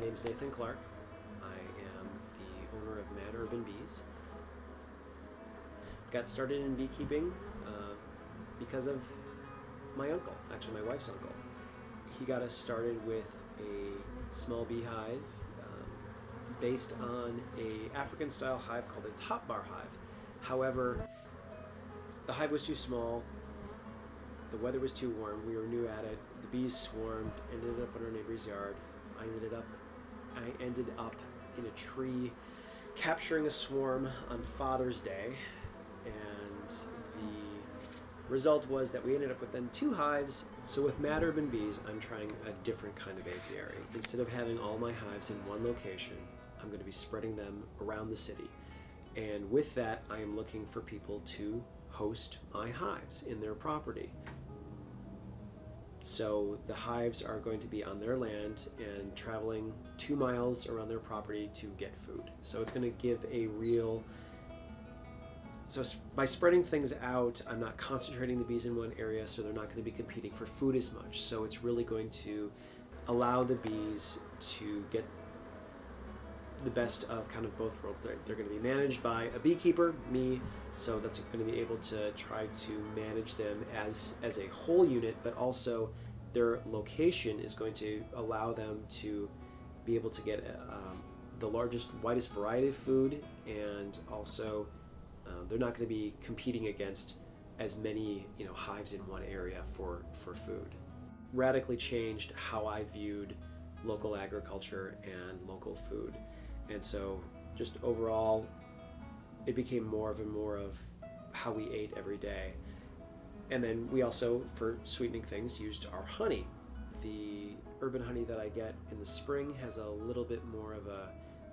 name is Nathan Clark. I am the owner of MadUrban Bees. Got started in beekeeping because of my uncle, actually my wife's uncle. He got us started with a small beehive based on a African style hive called a top bar hive. However, the hive was too small, the weather was too warm, we were new at it, the bees swarmed, ended up in our neighbor's yard. I ended up in a tree capturing a swarm on Father's Day, and the result was that we ended up with then 2 hives. So with MadUrban Bees, I'm trying a different kind of apiary. Instead of having all my hives in one location, I'm going to be spreading them around the city. And with that, I am looking for people to host my hives in their property. So the hives are going to be on their land and traveling 2 miles around their property to get food. So it's going to give a real... So by spreading things out, I'm not concentrating the bees in one area, so they're not going to be competing for food as much. So it's really going to allow the bees to get the best of kind of both worlds. They're going to be managed by a beekeeper, me, so that's going to be able to try to manage them as a whole unit, but also their location is going to allow them to be able to get the largest, widest variety of food, and also they're not going to be competing against as many hives in one area for food. Radically changed how I viewed local agriculture and local food. And so just overall, it became more of how we ate every day. And then we also, for sweetening things, used our honey. The urban honey that I get in the spring has a little bit more of a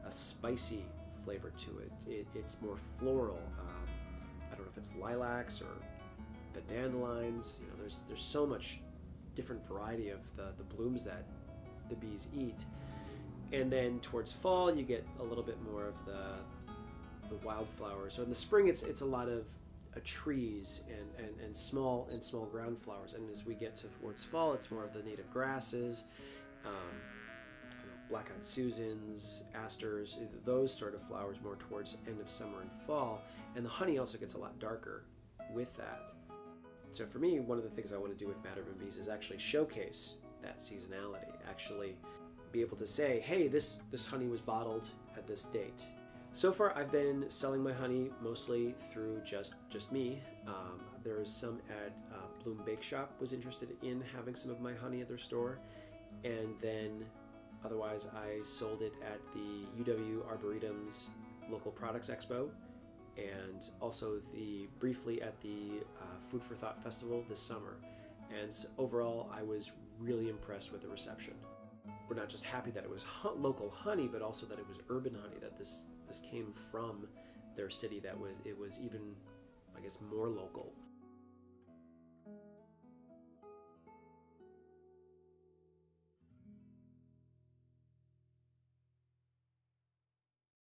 spicy flavor to it. It's more floral. I don't know if it's lilacs or the dandelions. There's so much different variety of the blooms that the bees eat. And then towards fall, you get a little bit more of the wildflowers. So in the spring, it's a lot of trees and small ground flowers. And as we get towards fall, it's more of the native grasses, black-eyed Susans, asters, those sort of flowers more towards end of summer and fall. And the honey also gets a lot darker with that. So for me, one of the things I want to do with MadUrban Bees is actually showcase that seasonality, actually be able to say, hey, this honey was bottled at this date. So far, I've been selling my honey mostly through just me. There is some at Bloom Bake Shop was interested in having some of my honey at their store, and then otherwise I sold it at the UW Arboretum's Local Products Expo, and also briefly at the Food for Thought Festival this summer. And overall, I was really impressed with the reception. We're not just happy that it was local honey, but also that it was urban honey, that this came from their city, that it was even, I guess, more local.